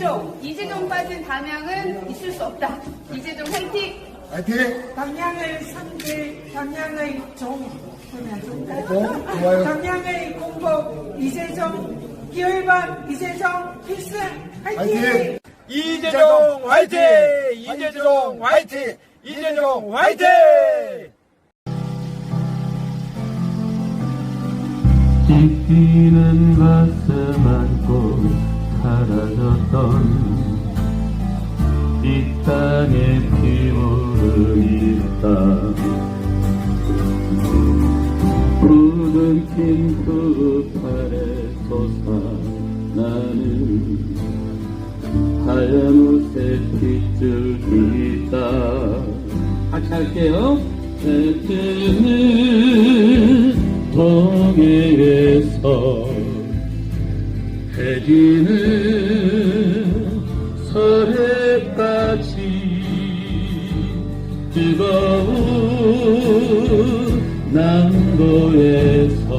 이재정 빠진 담양은 있을 수 없다. 이재정 화이팅! 화이팅! 담양을 상대, 담양의 종, 좋아요. 담양의 공복, 이재정, 기열반, 이재정, 필승, 화이팅! 화이팅! 이재정 화이팅! 이재정 화이팅! 이재정 화이팅! 지키는 가슴 안고 사라졌던 이 땅의 피부를 있다. 푸른 핑크 팔에 솟아나는 하얀 옷에 핏줄이 있다. 같이 할게요. 해지는 동해에서 해지는 서해까지 뜨거운 남도에서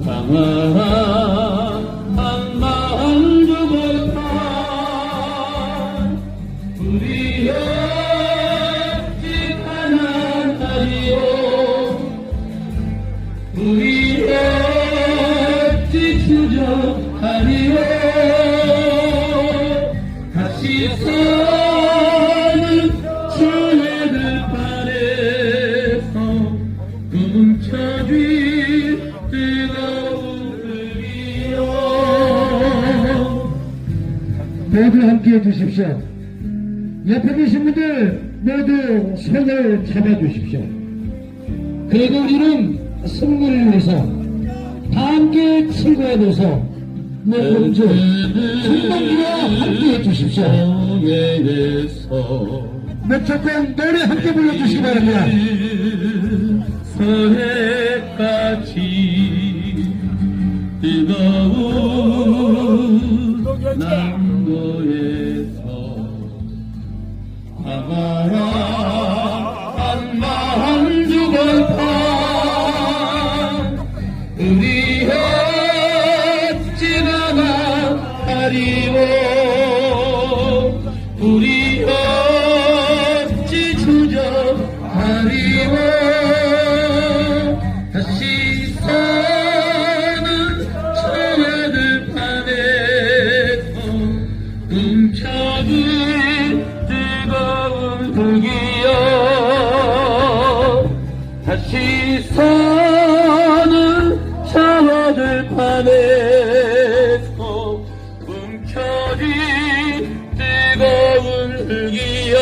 강한 마음 주고파 우리의 찌릿한 다리요 우리의 지추적하리요 다시 사는 저희들 발에서 뭉쳐진 뜨거운 불이요. 모두 함께해 주십시오. 옆에 계신 분들 모두 손을 잡아주십시오. 그리고 우리는 승리를 위해서 다 함께 친구해줘서 모금주 승만기와 함께해 주십시오. 몇초간 노래 함께 불러주시기 바랍니다. 서해까지 뜨거운 남도에서 화가한 마음 주고파 우리의 지나간 다리오 우리의 지추적하리오 다시 사는 저희들 판에서 뭉쳐진 뜨거운 불기여 다시 사는 저희들 판에서 뭉쳐진 뜨거운 불기여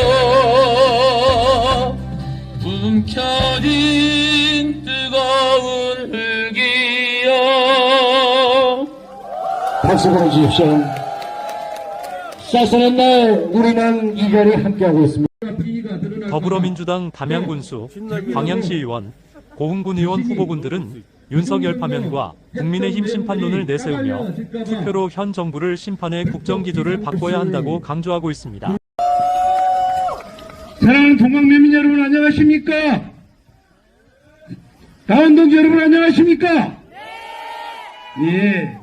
뭉쳐진 뜨거운 불기여. 박수 보내주십시오. 쌀쌀한 날 우리는 이 자리에 함께하고 있습니다. 더불어민주당 담양군수, 광양시 의원, 고흥군 의원 후보군들은 윤석열 파면과 국민의힘 심판론을 내세우며 투표로 현 정부를 심판의 국정기조를 바꿔야 한다고 강조하고 있습니다. 사랑하는 동방면민 여러분 안녕하십니까? 다운동지 여러분 안녕하십니까? 예,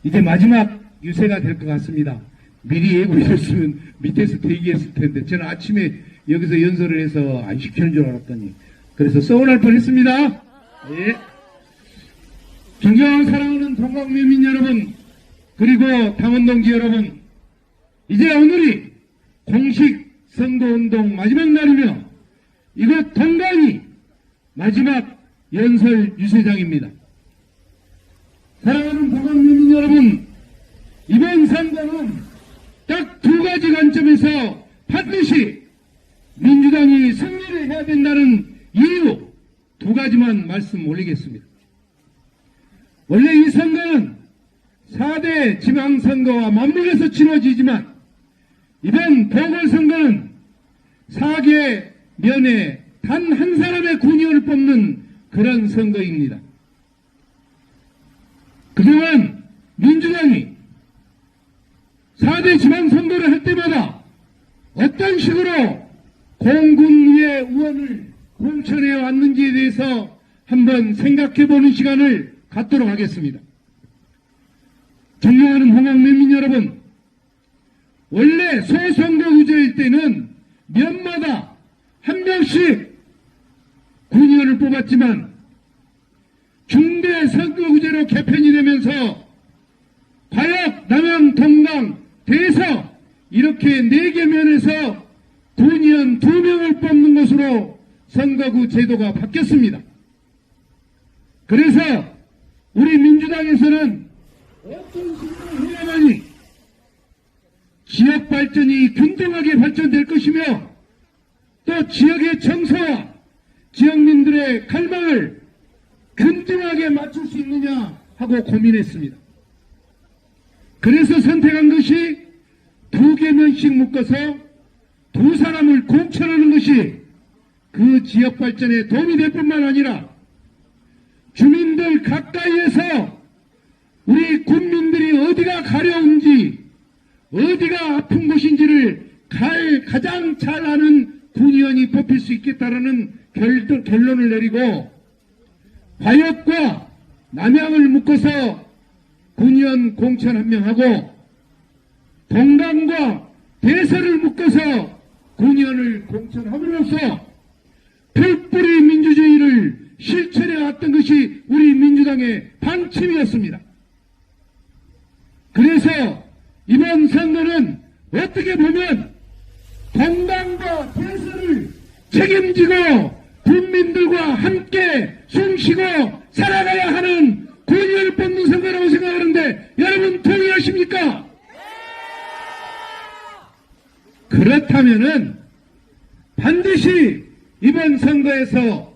이제 마지막 유세가 될 것 같습니다. 미리 예고해줬으면 밑에서 대기했을 텐데 저는 아침에 여기서 연설을 해서 안 시키는 줄 알았더니 그래서 서운할 뻔했습니다. 예. 존경하는 사랑하는 동방면민 여러분 그리고 당원동지 여러분 이제 오늘이 공식 선거운동 마지막 날이며 이곳 동강이 마지막 연설 유세장입니다. 사랑하는 동방면민 여러분 이번 선거는 딱 두 가지 관점에서 반드시 민주당이 승리를 해야 된다는 이유 두 가지만 말씀 올리겠습니다. 원래 이 선거는 4대 지방선거와 맞물려서 치러지지만 이번 보궐선거는 4개 면에 단 한 사람의 군의원을 뽑는 그런 선거입니다. 그동안 민주당이 4대 지방선거를 할 때마다 어떤 식으로 공군위의 의원을 공천해 왔는지에 대해서 한번 생각해보는 시간을 갖도록 하겠습니다. 존경하는 홍학면민 여러분, 원래 소선거구제일 때는 면마다 한 명씩 군의원을 뽑았지만 중대 선거구제로 개편이 되면서 과역, 남양, 동강, 대서 이렇게 4개 면에서 군의원 2명을 뽑는 것으로 선거구 제도가 바뀌었습니다. 그래서 우리 민주당에서는 어떤 식으로 해야만이 지역 발전이 균등하게 발전될 것이며 또 지역의 정서와 지역민들의 갈망을 균등하게 맞출 수 있느냐 하고 고민했습니다. 그래서 선택한 것이 2개면씩 묶어서 2사람을 공천하는 것이 그 지역 발전에 도움이 될 뿐만 아니라 주민들 가까이에서 우리 군민들이 어디가 가려운지 어디가 아픈 곳인지를 가장 잘 아는 군의원이 뽑힐 수 있겠다라는 결론을 내리고 과역과 남양을 묶어서 군의원 공천 1명 하고 동강과 대서를 묶어서 군의원을 공천함으로써 풀뿌리 민주주의를 실천해 왔던 것이 우리 민주당의 방침이었습니다. 그래서 이번 선거는 어떻게 보면 동강과 대서를 책임지고 국민들과 함께 숨쉬고 살아가야 하는 군의원을 뽑는 선거라고 생각하는데 여러분 동의하십니까? 그렇다면은 반드시 이번 선거에서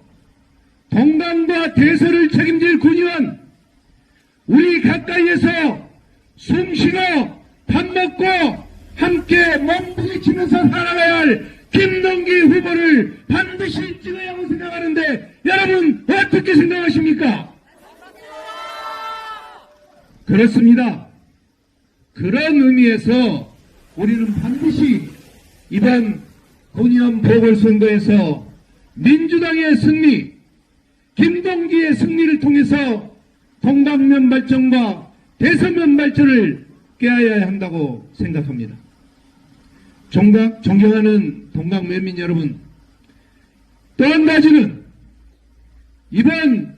동강과 대서를 책임질 군의원, 우리 가까이에서 숨쉬고 밥 먹고 함께 몸부딪히면서 살아가야 할 김동기 후보를 반드시 찍어야 하고 생각하는데 여러분 어떻게 생각하십니까? 그렇습니다. 그런 의미에서 우리는 반드시 이번 군의원 보궐선거에서 민주당의 승리, 김동기의 승리를 통해서 동강면 발전과 대서면 발전을 깨야 한다고 생각합니다. 존경하는 동강면민 여러분, 또 한 가지는 이번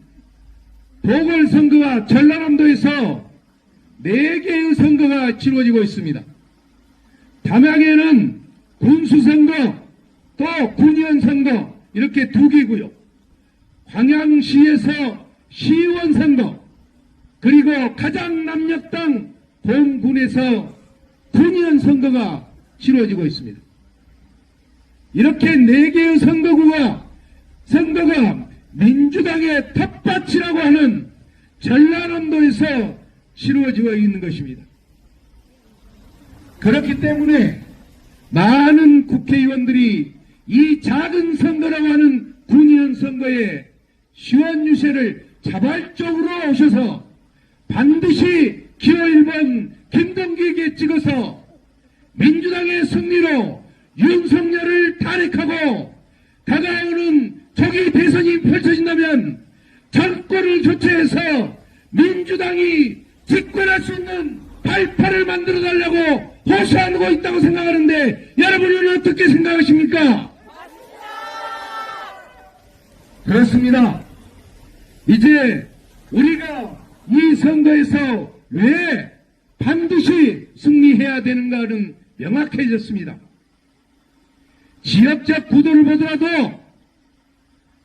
보궐선거가 전라남도에서 4개의 선거가 치러지고 있습니다. 담양에는 군수선거, 또 군의원 선거 이렇게 2개고요. 광양시에서 시의원 선거, 그리고 가장 남녘땅 공군에서 군의원 선거가 치러지고 있습니다. 이렇게 4개의 선거가 민주당의 텃밭이라고 하는 전라남도에서 치러지고 있는 것입니다. 그렇기 때문에 많은 국회의원들이 이 작은 선거라고 하는 군의원 선거에 시원유세를 자발적으로 오셔서 반드시 기호 1번 김동기에게 찍어서 민주당의 승리로 윤석열을 탄핵하고 다가오는 조기 대선이 펼쳐진다면 정권을 교체해서 민주당이 집권할 수 있는 발판을 만들어달라고 호소하고 있다고 생각하는데 여러분은 어떻게 생각하십니까? 그렇습니다. 이제 우리가 이 선거에서 왜 반드시 승리해야 되는가는 명확해졌습니다. 지역적 구도를 보더라도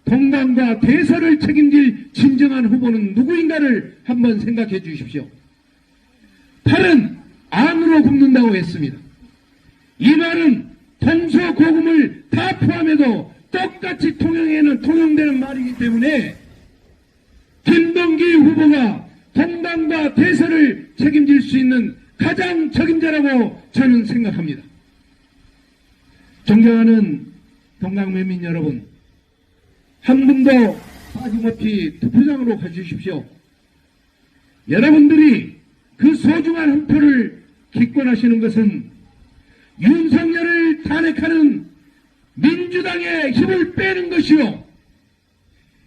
동강과 대서를 책임질 진정한 후보는 누구인가를 한번 생각해 주십시오. 팔은 안으로 굽는다고 했습니다. 이 말은 동서고금을 다 포함해도 똑같이 통용되는 말이기 때문에 김동기 후보가 동강과 대서를 책임질 수 있는 가장 적임자라고 저는 생각합니다. 존경하는 동강면민 여러분, 한 분도 빠짐없이 투표장으로 가주십시오. 여러분들이 그 소중한 한 표를 기권하시는 것은 윤석열을 탄핵하는 민주당의 힘을 빼는 것이요,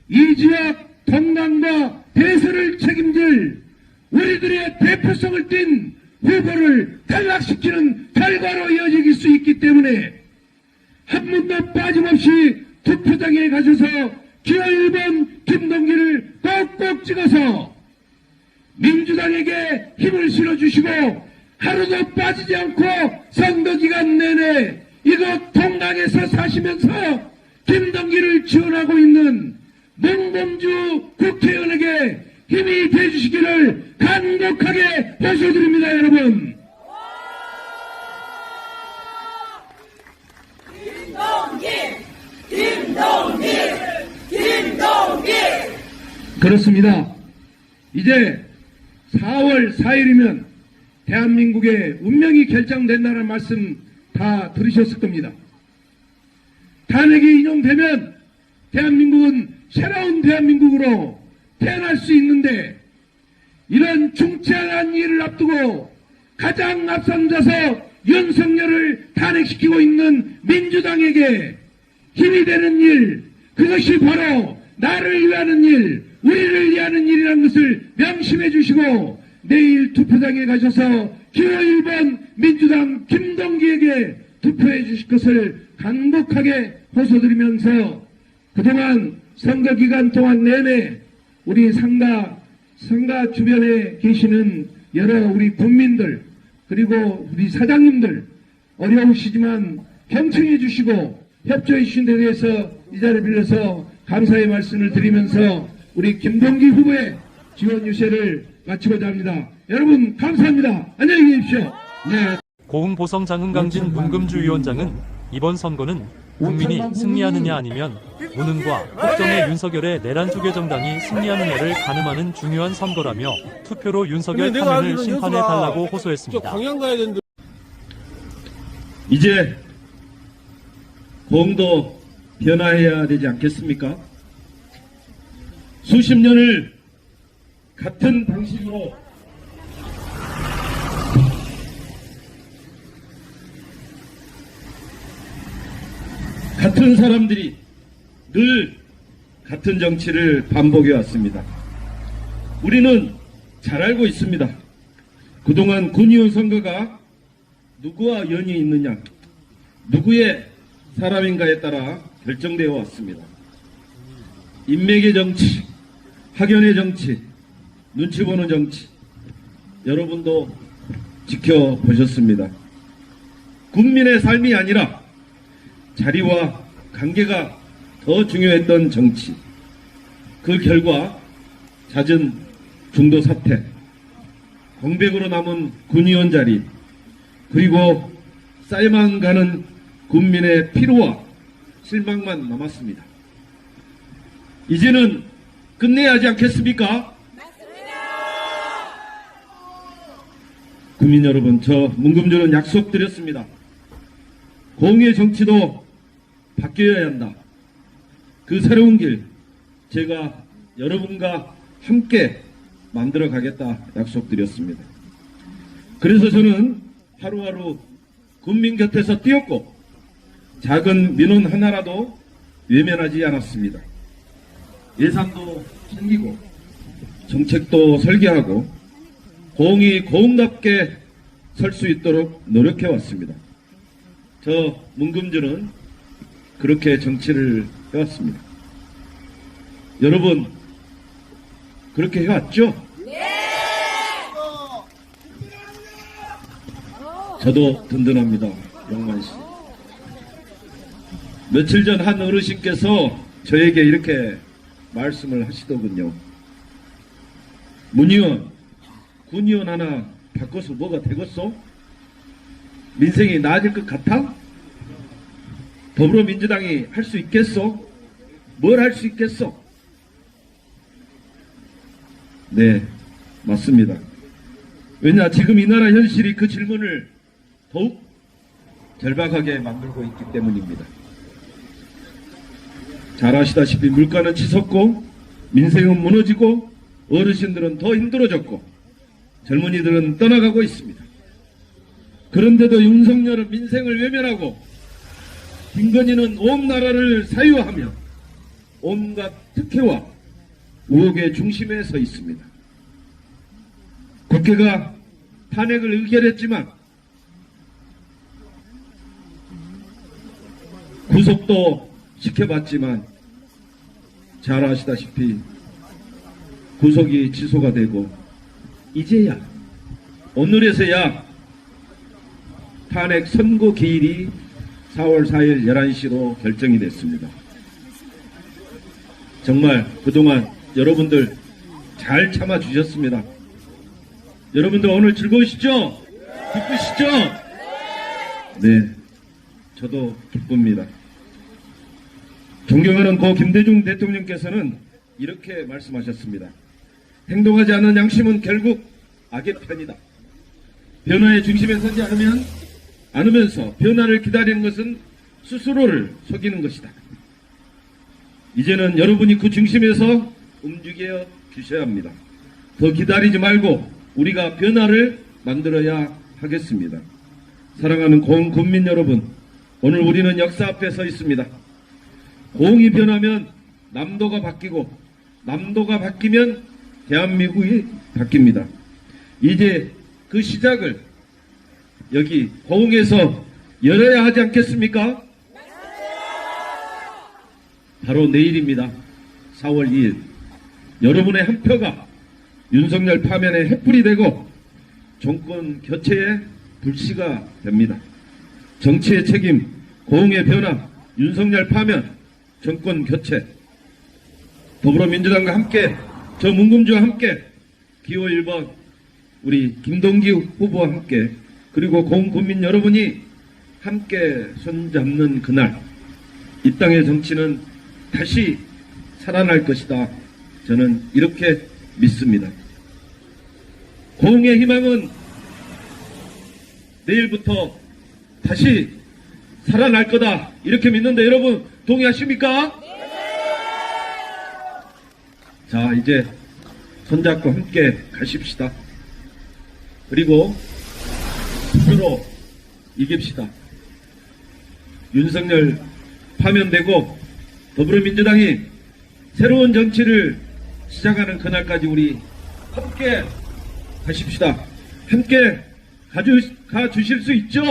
이 지역 동강과 대서를 책임질 우리들의 대표성을 띤 후보를 탈락시키는 결과로 하루도 빠지지 않고 선거기간 내내 이곳 동강에서 사시면서 김동기를 지원하고 있는 문금주 국회의원에게 힘이 돼주시기를 간곡하게 호소드립니다, 여러분. 그렇습니다. 이제 4월 4일이면 대한민국의 운명이 결정된다는 말씀 다 들으셨을 겁니다. 탄핵이 인용되면 대한민국은 새로운 대한민국으로 태어날 수 있는데 이런 중차한 일을 앞두고 가장 앞선자서 윤석열을 탄핵시키고 있는 민주당에게 힘이 되는 일, 그것이 바로 나를 위하는 일, 우리를 위하는 일이라는 것을 명심해 주시고 내일 투표장에 가셔서 기호 1번 민주당 김동기에게 투표해 주실 것을 간곡하게 호소드리면서 그동안 선거기간 동안 내내 우리 상가 주변에 계시는 여러 우리 국민들 그리고 우리 사장님들 어려우시지만 경청해 주시고 협조해 주신 데 대해서 이 자리를 빌려서 감사의 말씀을 드리면서 우리 김동기 후보의 지원 유세를 마치고자 합니다. 여러분 감사합니다. 안녕히 계십시오. 네. 고흥보성 장흥강진 문금주 위원장은 이번 선거는 국민이 승리하느냐 아니면 무능과 폭정의 윤석열의 내란 주계 정당이 승리하느냐를 가늠하는 중요한 선거라며 투표로 윤석열 탄핵을 심판해달라고 호소했습니다. 광양 가야 되는데. 이제 고흥도 변화해야 되지 않겠습니까? 수십 년을 같은 방식으로 같은 사람들이 늘 같은 정치를 반복해 왔습니다. 우리는 잘 알고 있습니다. 그동안 군의원 선거가 누구와 연이 있느냐, 누구의 사람인가에 따라 결정되어 왔습니다. 인맥의 정치, 학연의 정치, 눈치 보는 정치, 여러분도 지켜보셨습니다. 국민의 삶이 아니라 자리와 관계가 더 중요했던 정치, 그 결과 잦은 중도 사퇴, 공백으로 남은 군의원 자리, 그리고 쌓여만 가는 국민의 피로와 실망만 남았습니다. 이제는 끝내야 하지 않겠습니까? 국민 여러분, 저 문금주는 약속드렸습니다. 공의 정치도 바뀌어야 한다. 그 새로운 길 제가 여러분과 함께 만들어 가겠다 약속드렸습니다. 그래서 저는 하루하루 국민 곁에서 뛰었고 작은 민원 하나라도 외면하지 않았습니다. 예산도 챙기고 정책도 설계하고 공이 고흥답게 설 수 있도록 노력해 왔습니다. 저 문금주는 그렇게 정치를 해왔습니다. 여러분 그렇게 해왔죠? 네! 저도 든든합니다. 영만씨. 며칠 전 한 어르신께서 저에게 이렇게 말씀을 하시더군요. 문의원, 군의원 하나 바꿔서 뭐가 되겠어? 민생이 나아질 것 같아? 더불어민주당이 할 수 있겠어? 뭘 할 수 있겠어? 네, 맞습니다. 왜냐, 지금 이 나라 현실이 그 질문을 더욱 절박하게 만들고 있기 때문입니다. 잘 아시다시피 물가는 치솟고 민생은 무너지고 어르신들은 더 힘들어졌고 젊은이들은 떠나가고 있습니다. 그런데도 윤석열은 민생을 외면하고 김건희는 온 나라를 사유하며 온갖 특혜와 우혹의 중심에 서 있습니다. 국회가 탄핵을 의결했지만 구속도 시켜봤지만 잘 아시다시피 구속이 취소가 되고 이제야 오늘에서야 탄핵 선고 기일이 4월 4일 11시로 결정이 됐습니다. 정말 그동안 여러분들 잘 참아주셨습니다. 여러분들 오늘 즐거우시죠? 기쁘시죠? 네, 저도 기쁩니다. 존경하는 고 김대중 대통령께서는 이렇게 말씀하셨습니다. 행동하지 않는 양심은 결국 악의 편이다. 변화의 중심에 서지 않으면서 변화를 기다리는 것은 스스로를 속이는 것이다. 이제는 여러분이 그 중심에서 움직여 주셔야 합니다. 더 기다리지 말고 우리가 변화를 만들어야 하겠습니다. 사랑하는 고흥 국민 여러분, 오늘 우리는 역사 앞에 서 있습니다. 고흥이 변하면 남도가 바뀌고 남도가 바뀌면 대한민국이 바뀝니다. 이제 그 시작을 여기 고흥에서 열어야 하지 않겠습니까? 바로 내일입니다. 4월 2일 여러분의 한 표가 윤석열 파면의 횃불이 되고 정권 교체의 불씨가 됩니다. 정치의 책임, 고흥의 변화, 윤석열 파면, 정권 교체, 더불어민주당과 함께, 저 문금주와 함께, 기호 1번 우리 김동기 후보와 함께, 그리고 고흥 국민 여러분이 함께 손잡는 그날, 이 땅의 정치는 다시 살아날 것이다. 저는 이렇게 믿습니다. 고흥의 희망은 내일부터 다시 살아날 거다. 이렇게 믿는데 여러분 동의하십니까? 자, 이제 손잡고 함께 가십시다. 그리고 스스로 이깁시다. 윤석열 파면되고 더불어민주당이 새로운 정치를 시작하는 그날까지 우리 함께 가십시다. 함께 가주실 수 있죠?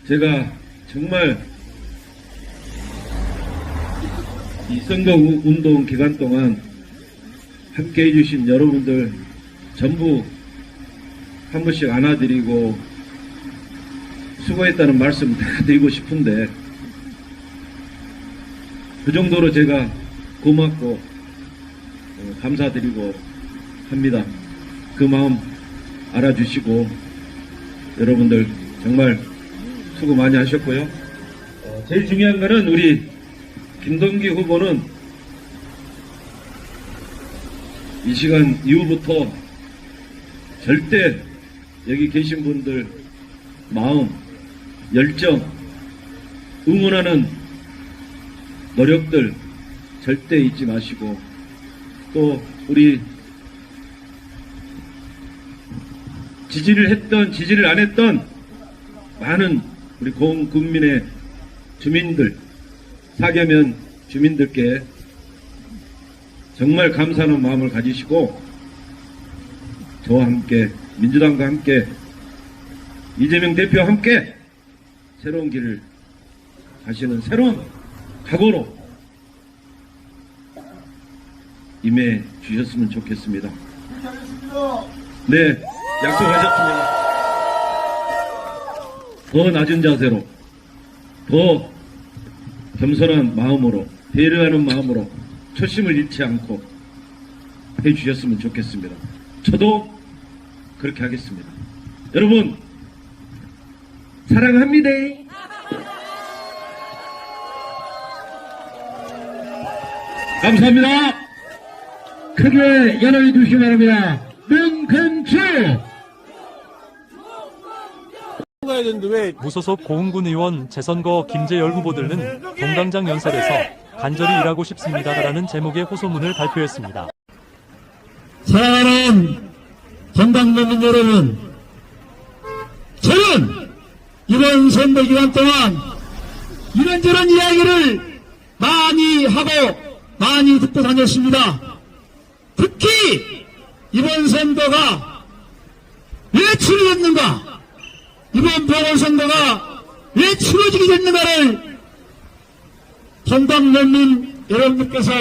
제가 정말 이 선거운동 기간 동안 함께 해주신 여러분들 전부 한 번씩 안아드리고 수고했다는 말씀 다 드리고 싶은데 그 정도로 제가 고맙고 감사드리고 합니다. 그 마음 알아주시고 여러분들 정말 수고 많이 하셨고요. 제일 중요한 거는 우리 김동기 후보는 이 시간 이후부터 절대 여기 계신 분들 마음, 열정, 응원하는 노력들 절대 잊지 마시고 또 우리 지지를 했던 지지를 안 했던 많은 우리 고흥 국민의 주민들, 사계면 주민들께 정말 감사하는 마음을 가지시고 저와 함께 민주당과 함께 이재명 대표와 함께 새로운 길을 가시는 새로운 각오로 임해 주셨으면 좋겠습니다. 네, 약속하셨습니다. 더 낮은 자세로, 더 겸손한 마음으로, 배려하는 마음으로 초심을 잃지 않고 해주셨으면 좋겠습니다. 저도 그렇게 하겠습니다. 여러분 사랑합니다. 감사합니다. 크게 연호해 주시기 바랍니다. 문금주! 가야 되는데 왜 무소속 고흥군 의원 재선거 김재열 후보들은 동강장 연설에서 간절히 일하고 싶습니다라는 제목의 호소문을 발표했습니다. 사랑하는 전당민민 여러분, 저는 이번 선거 기간 동안 이런저런 이야기를 많이 하고 많이 듣고 다녔습니다. 특히 이번 선거가 왜 치러졌는가, 이번 보궐선거가 왜 치러지게 됐는가를 전당민민 여러분들께서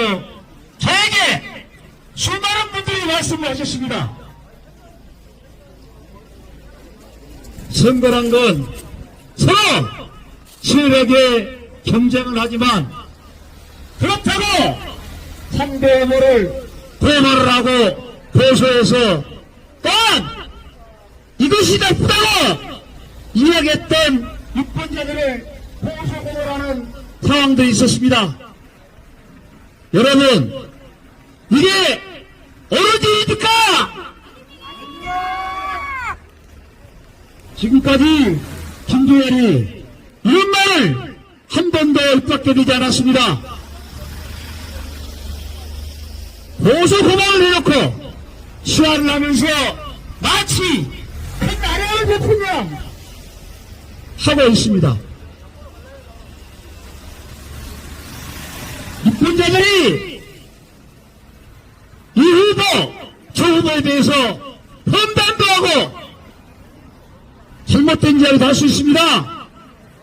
저에게 수많은 분들이 말씀을 하셨습니다. 선거란 건 서로 치열하게 경쟁을 하지만 그렇다고 상대 후보를 고발을 하고 고소해서 또한 이것이 나쁘다고 이야기했던 유권자들을 고소 고발하는 상황도 있었습니다. 여러분, 이게 어느 일입니까? 지금까지 김주열이 이런 말을 한 번도 입밖에 되지 않았습니다. 고소 고발을 해놓고 수화를 하면서 마치 큰 나라를 베푸며 하고 있습니다. 유권자들이 이 후보, 저 후보에 대해서 판단도 하고 잘못된 이야기도 할 수 있습니다.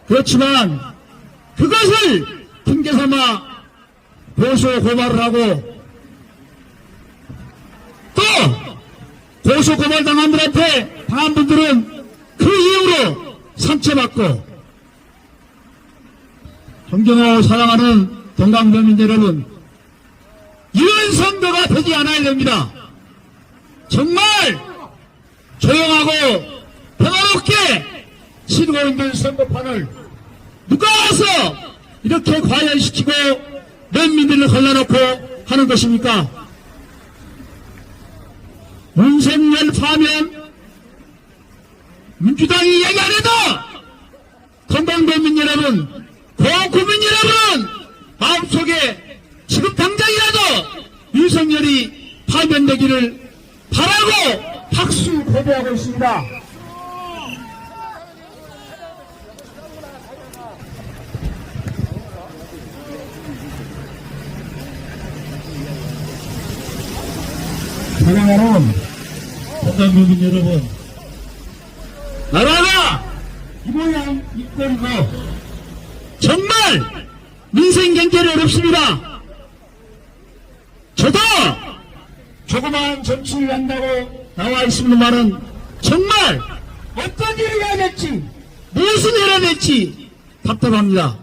그렇지만 그것을 핑계삼아 고소 고발을 하고 또 고소 고발 당한 분들은 그 이후로 상처받고 존경하고 사랑하는 동강변민 여러분, 이런 선거가 되지 않아야 됩니다. 정말 조용하고 평화롭게 치르고 있는 선거판을 누가 와서 이렇게 과열시키고 면민들을 걸러놓고 하는 것입니까? 윤석열 파면 민주당이 이야기 안 해도 건강변민 여러분, 고국민 여러분 마음속에 지금 당장이라도 윤석열이 파면되기를 바라고 박수 고대하고 있습니다. 사랑하는 건강변민 여러분, 나라가 이 모양 이꼴이고 정말 민생 경제는 어렵습니다. 저도 조그마한 정치를 한다고 나와 있습니다만은 정말 어떤 일을 해야 될지 무슨 일을 해야 될지 답답합니다.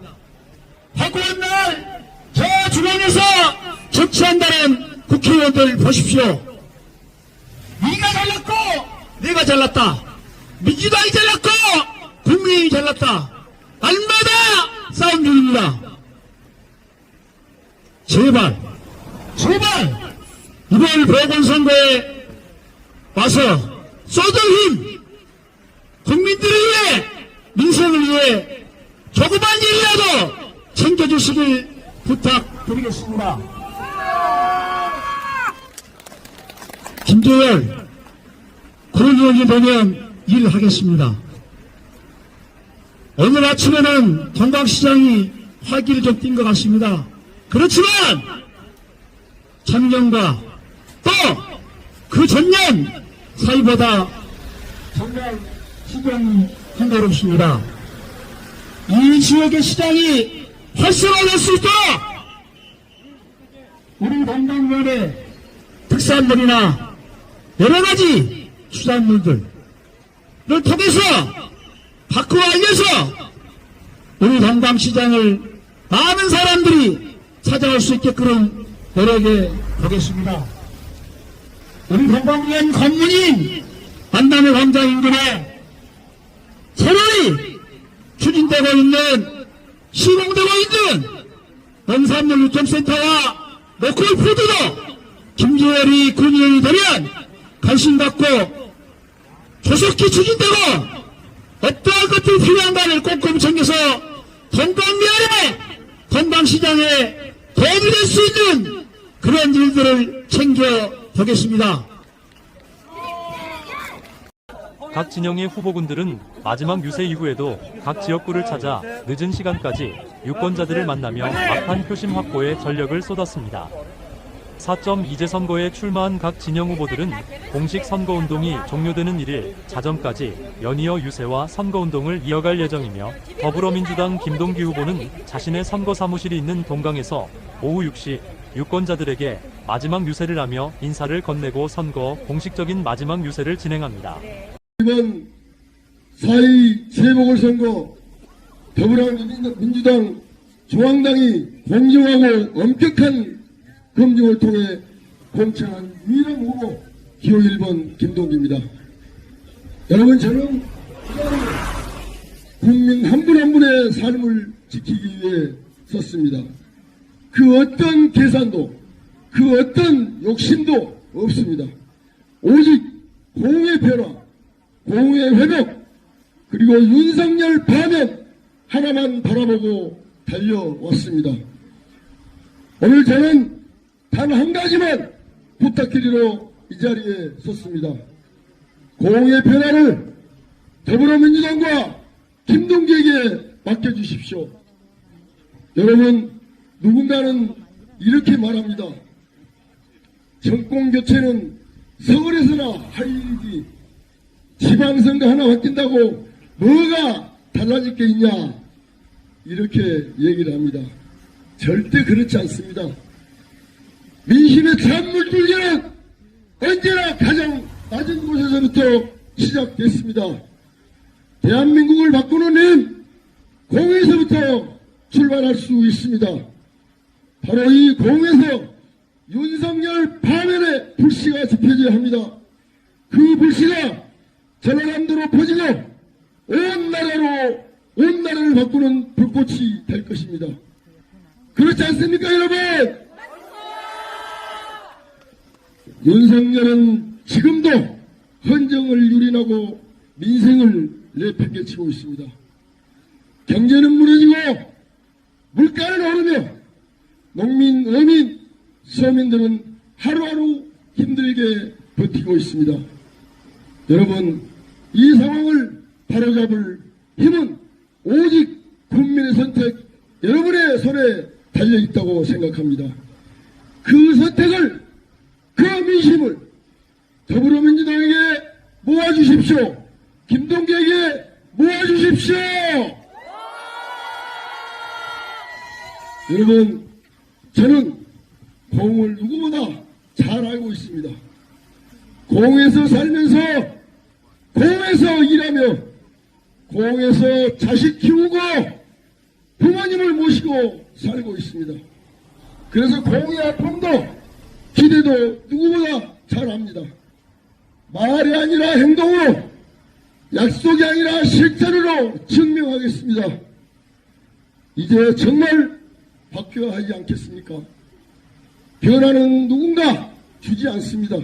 하고한 날 저 중앙에서 정치한다는 국회의원들 보십시오. 네가 잘났고 내가 잘났다, 민주당이 잘났고 국민의힘이 잘났다, 날마다 싸움 중입니다. 제발 이번 보궐선거에 와서 쏟은 힘, 국민들을 위해, 민생을 위해 조그만 일이라도 챙겨주시길 부탁드리겠습니다. 김재열 그런 되면 일하겠습니다. 오늘 아침에는 동강시장이 활기를 좀 띈 것 같습니다. 그렇지만 작년과 또 그 전년 사이보다 정말 시장이 한가롭습니다. 이 지역의 시장이 활성화될 수 있도록 우리 동강면의 특산물이나 여러 가지 수산물들을 통해서 밖으로 알려서 우리 동강시장을 많은 사람들이 찾아올 수 있게끔 노력해 보겠습니다. 우리 동강면 관문인 만남의 광장 인근에 새로이 추진되고 있는, 시공되고 있는 농산물 유통센터와 로컬푸드도 김재열이 군의원이 되면 관심 갖고 조속히 추진되고 어떠한 것들이 필요한가를 꼼꼼히 챙겨서 동강면에 동강시장에 도움이 될 수 있는 그런 일들을 챙겨보겠습니다. 각 진영의 후보군들은 마지막 유세 이후에도 각 지역구를 찾아 늦은 시간까지 유권자들을 만나며 막판 표심 확보에 전력을 쏟았습니다. 4.2제 선거에 출마한 각 진영 후보들은 공식 선거운동이 종료되는 1일 자정까지 연이어 유세와 선거운동을 이어갈 예정이며, 더불어민주당 김동기 후보는 자신의 선거 사무실이 있는 동강에서 오후 6시 유권자들에게 마지막 유세를 하며 인사를 건네고 선거 공식적인 마지막 유세를 진행합니다. 이번 4.2 재보궐선거 더불어민주당 중앙당이 공정하고 엄격한 검증을 통해 공천한 유일한 후보 기호 1번 김동기입니다. 여러분, 저는 국민 한 분 한 분의 삶을 지키기 위해 섰습니다. 그 어떤 계산도, 그 어떤 욕심도 없습니다. 오직 공의 변화, 공의 회복, 그리고 윤석열 파면 하나만 바라보고 달려왔습니다. 오늘 저는 단 한 가지만 부탁드리러 이 자리에 섰습니다. 공의 변화를 더불어민주당과 김동기에게 맡겨주십시오. 여러분, 누군가는 이렇게 말합니다. 정권 교체는 서울에서나 할 일이지 지방선거 하나 바뀐다고 뭐가 달라질 게 있냐, 이렇게 얘기를 합니다. 절대 그렇지 않습니다. 민심의 찬물줄기는 언제나 가장 낮은 곳에서부터 시작됐습니다. 대한민국을 바꾸는 힘, 공에서부터 출발할 수 있습니다. 바로 이 공에서 윤석열 파면의 불씨가 지펴져야 합니다. 그 불씨가 전라남도로 퍼지고 온 나라를 바꾸는 불꽃이 될 것입니다. 그렇지 않습니까, 여러분? 윤석열은 지금도 헌정을 유린하고 민생을 내팽개치고 있습니다. 경제는 무너지고 물가는 오르며 농민, 어민, 서민들은 하루하루 힘들게 버티고 있습니다. 여러분, 이 상황을 바로잡을 힘은 오직 국민의 선택, 여러분의 손에 달려있다고 생각합니다. 그 선택을, 그 민심을 더불어민주당에게 모아주십시오. 김동기에게 모아주십시오. 여러분, 저는 공을 누구보다 잘 알고 있습니다. 공에서 살면서, 공에서 일하며, 공에서 자식 키우고 부모님을 모시고 살고 있습니다. 그래서 공의 아픔도 기대도 누구보다 잘 압니다. 말이 아니라 행동으로, 약속이 아니라 실천으로 증명하겠습니다. 이제 정말 바뀌어야 하지 않겠습니까? 변화는 누군가 주지 않습니다.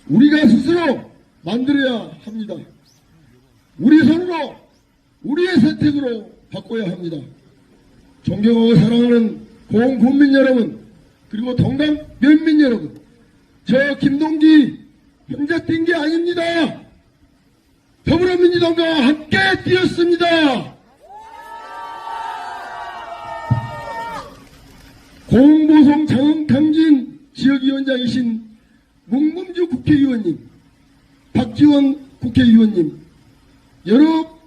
우리가 스스로 만들어야 합니다. 우리 손으로, 우리의 선택으로 바꿔야 합니다. 존경하고 사랑하는 고흥군민 여러분, 그리고 동당 면민 여러분, 저 김동기 혼자 뛴 게 아닙니다. 더불어민주당과 함께 뛰었습니다. 고흥보성 장흥강진 지역위원장이신 문금주 국회의원님, 박지원 국회의원님, 여러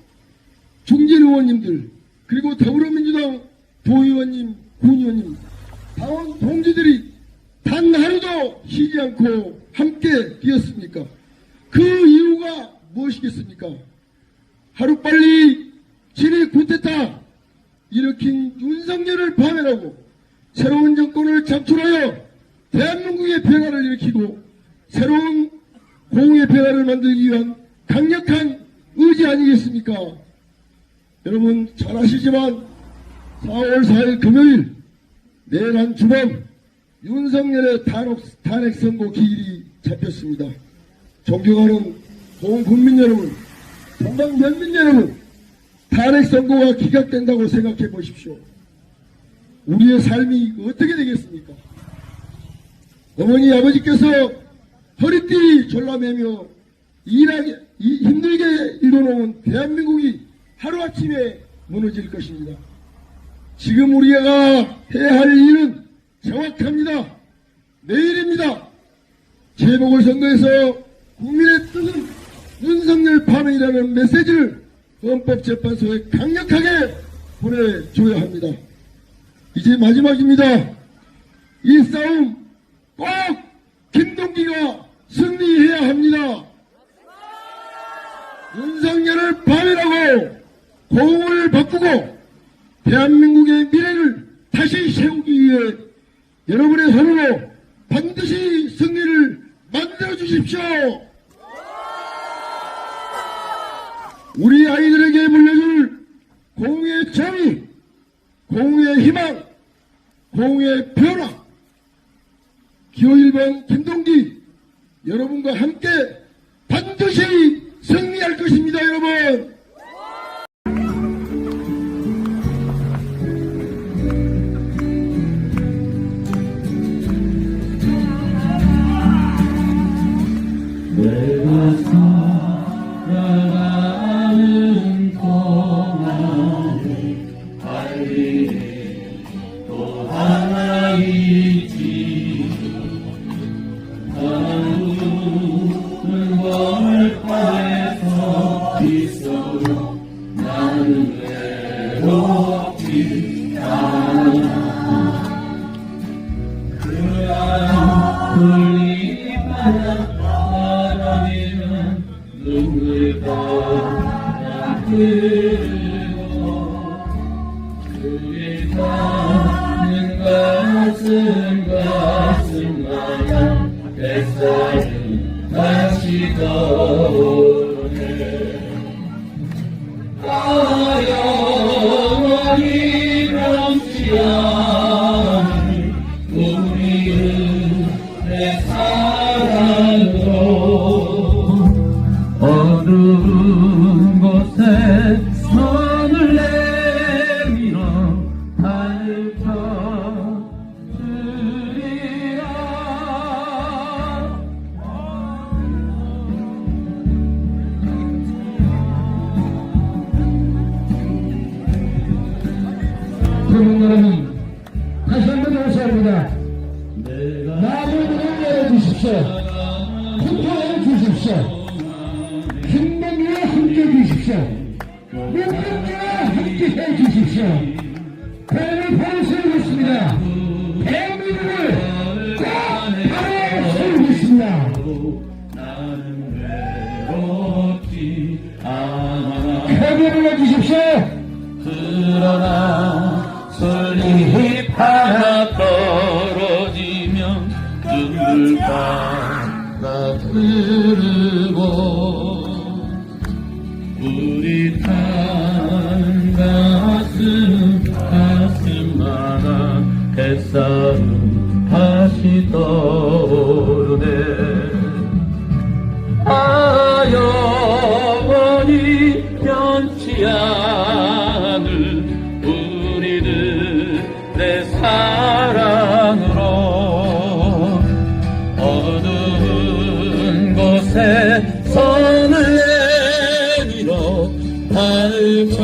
중진의원님들, 그리고 더불어민주당 도의원님, 군의원님, 당원 동지들이 단 하루도 쉬지 않고 함께 뛰었습니까? 그 이유가 무엇이겠습니까? 하루빨리 진위 쿠데타 일으킨 윤석열을 파면하고 새로운 정권을 창출하여 대한민국의 변화를 일으키고 새로운 공의 변화를 만들기 위한 강력한 의지 아니겠습니까? 여러분 잘 아시지만 4월 4일 금요일 내일 한 주밤 윤석열의 탄핵 선고 기일이 잡혔습니다. 존경하는 고흥군민 여러분, 동당 면민 여러분, 탄핵 선고가 기각된다고 생각해 보십시오. 우리의 삶이 어떻게 되겠습니까? 어머니 아버지께서 허리띠 졸라매며 힘들게 일궈놓은 대한민국이 하루아침에 무너질 것입니다. 지금 우리가 해야 할 일은 정확합니다. 내일입니다. 재보궐선거에서 국민의 뜻은 윤석열 파면이라는 메시지를 헌법재판소에 강력하게 보내줘야 합니다. 이제 마지막입니다. 이 싸움 꼭 김동기가 승리해야 합니다. 윤석열을 파멸하고 고흥을 바꾸고 대한민국의 미래를 다시 세우기 위해 여러분의 손으로 반드시 승리를 만들어 주십시오. 우리 아이들에게 물려줄 고흥의 정의, 고흥의 희망, 고흥의 변화, 기호 1번 김동기 여러분과 함께 반드시 승리할 것입니다, 여러분. 내가 살아가는 동안에 할 일이 또 하나 있지. 나는 월파에서 있어도 나는 외롭지 않아. 그 아픔이 바라보면 눈물과 흐르고 그리 가는 가슴마다 뱃살은 다시 떠오르네. 영원히 변치 않은 우리의 내 사랑으로 어두운 곳에 손을 내밀어 밝혀주리라. 여러분, 다시 한번 감사합니다. 나무를 내려주십시오. 투표해 주십시오. 김명희와 함께 주십시오. 문명희와 함께 해주십시오. 배를 바로 세우겠습니다. 대한민국을 꼭 바로 세우겠습니다. 나는 외롭지 않아. 크게 불러주십시오. 그러나 솔잎 하나 떨어지면 눈물바다 흐르고 우리 탄 가슴마다 햇살은 다시 떠오르네. 영원히 변치 않을 우리들의 사랑으로 어두운 곳에 손을 내밀어 밝혀주리라.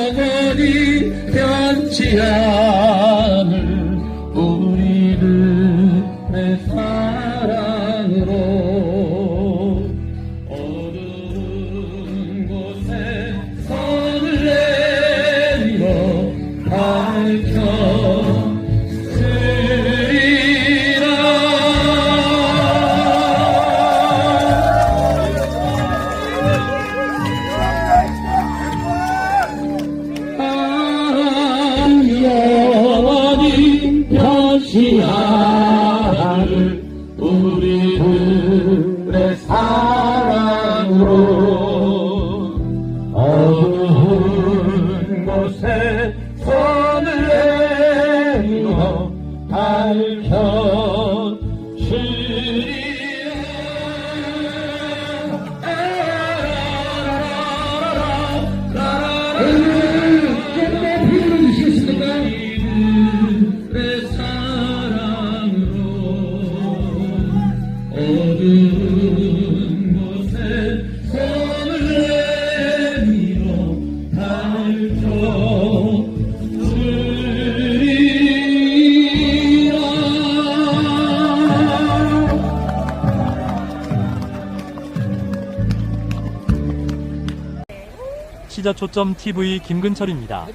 영원히 변치 않을 우리들의 사랑으로 어두운 곳에 손을 내밀어 밝혀주리라. 영원히 변치 않을 우리들의 사랑으로 어두운 곳에 손을 내밀어 어두운 곳에 손을 내밀어 밝혀주리라. 시자초점 TV 김근철입니다.